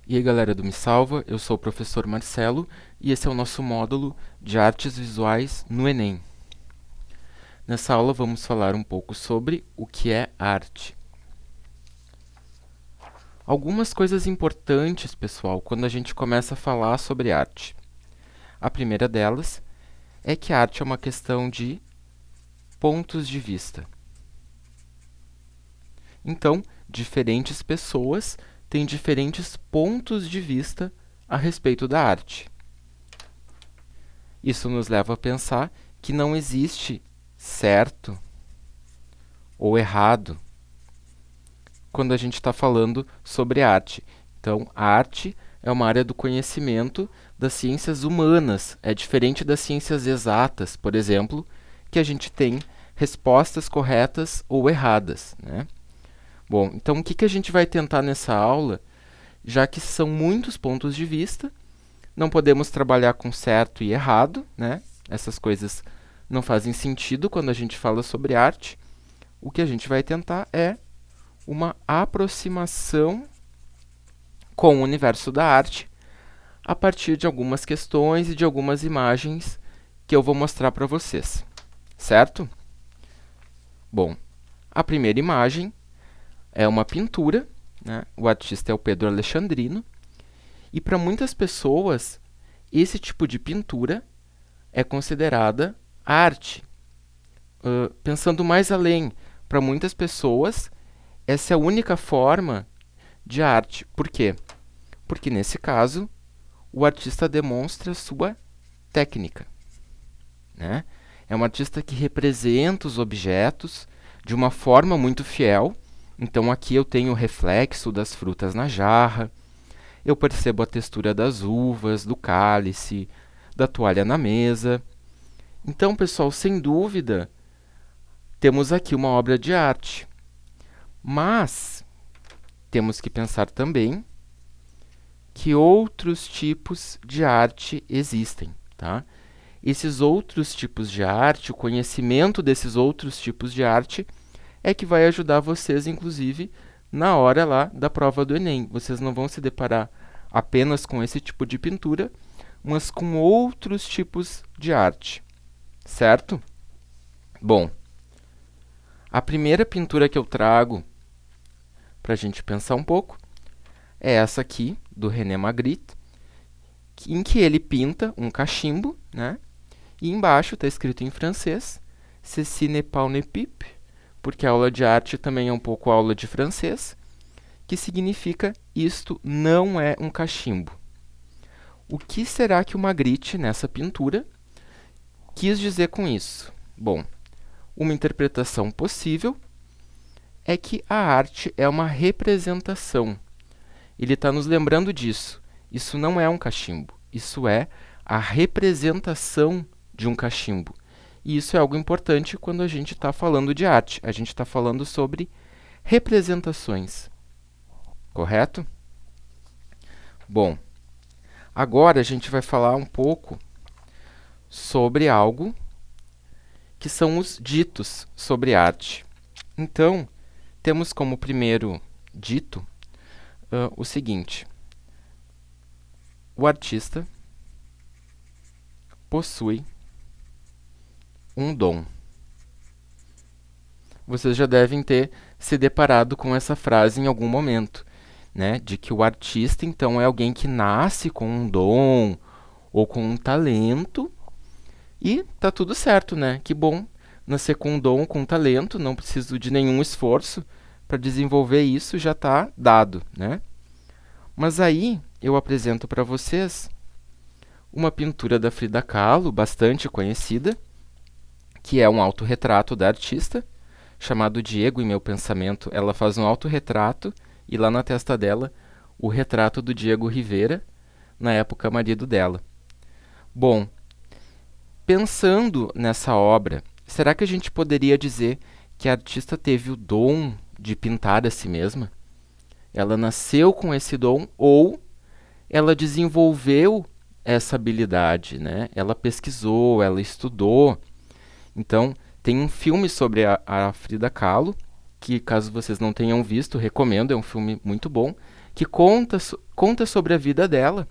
E aí galera do Me Salva, eu sou o professor Marcelo e esse é o nosso módulo de artes visuais no Enem. Nessa aula vamos falar um pouco sobre o que é arte. Algumas coisas importantes, pessoal, quando a gente começa a falar sobre arte. A primeira delas é que a arte é uma questão de pontos de vista. Então, diferentes pessoas têm diferentes pontos de vista a respeito da arte. Isso nos leva a pensar que não existe certo ou errado quando a gente está falando sobre arte. Então, a arte é uma área do conhecimento das ciências humanas. É diferente das ciências exatas, por exemplo, que a gente tem respostas corretas ou erradas, né? Bom, então o que a gente vai tentar nessa aula, já que são muitos pontos de vista, não podemos trabalhar com certo e errado, né? Essas coisas não fazem sentido quando a gente fala sobre arte. O que a gente vai tentar é uma aproximação com o universo da arte a partir de algumas questões e de algumas imagens que eu vou mostrar para vocês, certo? Bom, a primeira imagem é uma pintura, né? O artista é o Pedro Alexandrino, e para muitas pessoas esse tipo de pintura é considerada arte. Pensando mais além, para muitas pessoas essa é a única forma de arte. Por quê? Porque nesse caso o artista demonstra sua técnica, né? É um artista que representa os objetos de uma forma muito fiel. Então aqui eu tenho o reflexo das frutas na jarra, eu percebo a textura das uvas, do cálice, da toalha na mesa. Então, pessoal, sem dúvida, temos aqui uma obra de arte. Mas temos que pensar também que outros tipos de arte existem, tá? Esses outros tipos de arte, o conhecimento desses outros tipos de arte é que vai ajudar vocês, inclusive, na hora lá da prova do Enem. Vocês não vão se deparar apenas com esse tipo de pintura, mas com outros tipos de arte, certo? Bom, a primeira pintura que eu trago para a gente pensar um pouco é essa aqui, do René Magritte, em que ele pinta um cachimbo, né? E embaixo está escrito em francês, Ceci n'est pas une pipe, porque a aula de arte também é um pouco aula de francês, que significa isto não é um cachimbo. O que será que o Magritte, nessa pintura, quis dizer com isso? Bom, uma interpretação possível é que a arte é uma representação. Ele está nos lembrando disso. Isso não é um cachimbo, isso é a representação de um cachimbo. E isso é algo importante quando a gente está falando de arte. A gente está falando sobre representações. Correto? Bom, agora a gente vai falar um pouco sobre algo que são os ditos sobre arte. Então, temos como primeiro dito o seguinte: o artista possui um dom. Vocês já devem ter se deparado com essa frase em algum momento, né? De que o artista, então, é alguém que nasce com um dom ou com um talento e tá tudo certo, né? Que bom nascer com um dom, com um talento, não preciso de nenhum esforço para desenvolver isso, já está dado, né? Mas aí eu apresento para vocês uma pintura da Frida Kahlo, bastante conhecida, que é um autorretrato da artista, chamado Diego em Meu Pensamento. Ela faz um autorretrato e lá na testa dela o retrato do Diego Rivera, na época marido dela. Bom, pensando nessa obra, será que a gente poderia dizer que a artista teve o dom de pintar a si mesma? Ela nasceu com esse dom ou ela desenvolveu essa habilidade, né? Ela pesquisou, ela estudou. Então, tem um filme sobre a Frida Kahlo, que caso vocês não tenham visto, recomendo, é um filme muito bom, que conta sobre a vida dela.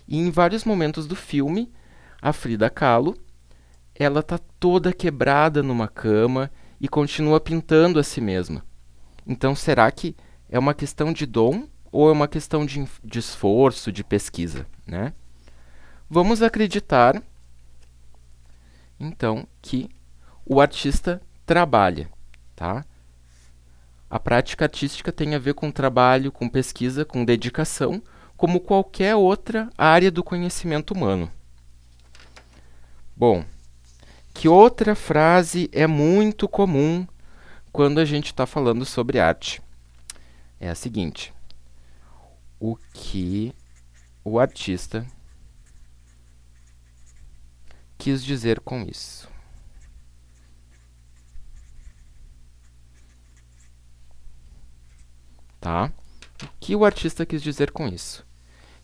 E em vários momentos do filme, a Frida Kahlo, ela tá toda quebrada numa cama e continua pintando a si mesma. Então, será que é uma questão de dom ou é uma questão de esforço, de pesquisa, né? Vamos acreditar, então, que o artista trabalha, tá? A prática artística tem a ver com trabalho, com pesquisa, com dedicação, como qualquer outra área do conhecimento humano. Bom, que outra frase é muito comum quando a gente está falando sobre arte? É a seguinte: o que o artista quis dizer com isso? Tá? O que o artista quis dizer com isso?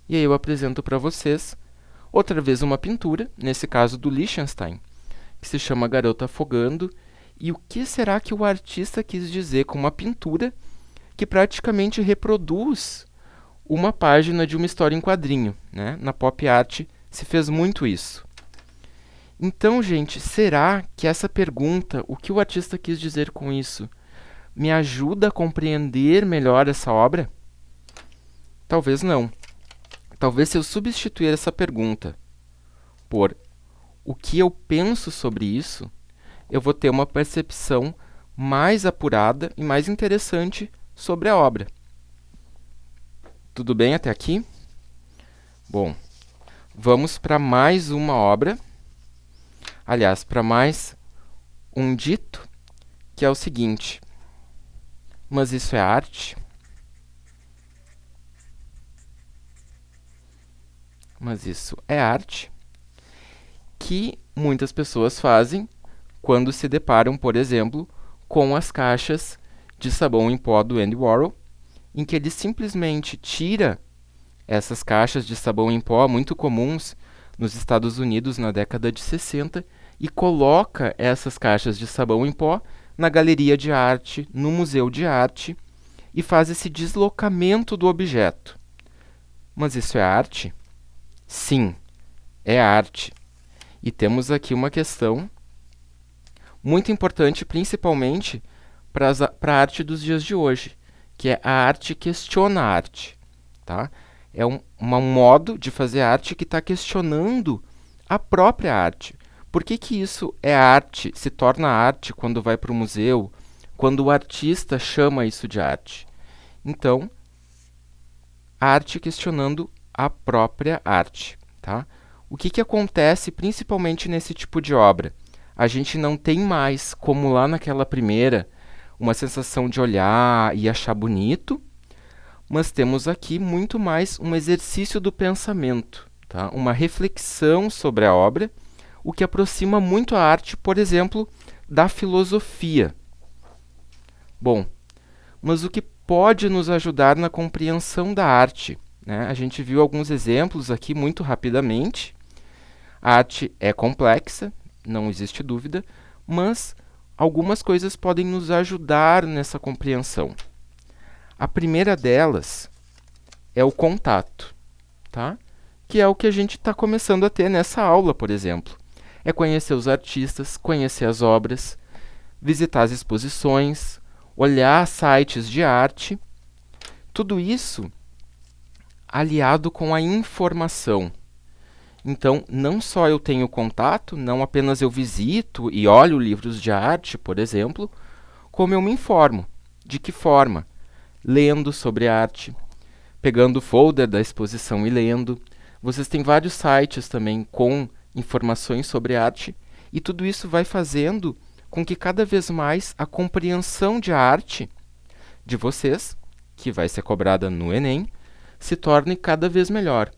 E aí eu apresento para vocês outra vez uma pintura, nesse caso do Lichtenstein, que se chama Garota Afogando. E o que será que o artista quis dizer com uma pintura que praticamente reproduz uma página de uma história em quadrinho, né? Na pop art se fez muito isso. Então, gente, será que essa pergunta, o que o artista quis dizer com isso, me ajuda a compreender melhor essa obra? Talvez não. Talvez se eu substituir essa pergunta por o que eu penso sobre isso, eu vou ter uma percepção mais apurada e mais interessante sobre a obra. Tudo bem até aqui? Bom, vamos para mais uma obra. Aliás, para mais um dito, que é o seguinte: mas isso é arte? Mas isso é arte? Que muitas pessoas fazem quando se deparam, por exemplo, com as caixas de sabão em pó do Andy Warhol, em que ele simplesmente tira essas caixas de sabão em pó muito comuns nos Estados Unidos na década de 60 e coloca essas caixas de sabão em pó na galeria de arte, no museu de arte, e faz esse deslocamento do objeto. Mas isso é arte? Sim, é arte. E temos aqui uma questão muito importante, principalmente para a arte dos dias de hoje, que é a arte questiona a arte. Tá? É um modo de fazer arte que está questionando a própria arte. Por que isso é arte, se torna arte quando vai para o museu, quando o artista chama isso de arte? Então, a arte questionando a própria arte. Tá? O que acontece principalmente nesse tipo de obra? A gente não tem mais, como lá naquela primeira, uma sensação de olhar e achar bonito, mas temos aqui muito mais um exercício do pensamento, tá? Uma reflexão sobre a obra, o que aproxima muito a arte, por exemplo, da filosofia. Bom, mas o que pode nos ajudar na compreensão da arte, né? A gente viu alguns exemplos aqui muito rapidamente. A arte é complexa, não existe dúvida, mas algumas coisas podem nos ajudar nessa compreensão. A primeira delas é o contato, tá? Que é o que a gente está começando a ter nessa aula, por exemplo. É conhecer os artistas, conhecer as obras, visitar as exposições, olhar sites de arte. Tudo isso aliado com a informação. Então, não só eu tenho contato, não apenas eu visito e olho livros de arte, por exemplo, como eu me informo. De que forma? Lendo sobre arte, pegando o folder da exposição e lendo. Vocês têm vários sites também com informações sobre arte, e tudo isso vai fazendo com que cada vez mais a compreensão de arte de vocês, que vai ser cobrada no Enem, se torne cada vez melhor.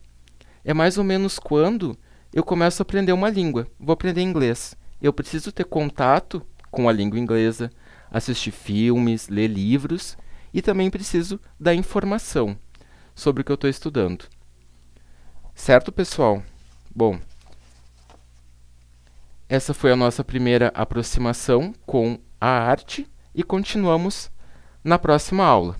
É mais ou menos quando eu começo a aprender uma língua. Vou aprender inglês. Eu preciso ter contato com a língua inglesa, assistir filmes, ler livros, e também preciso da informação sobre o que eu estou estudando. Certo, pessoal? Bom, essa foi a nossa primeira aproximação com a arte e continuamos na próxima aula.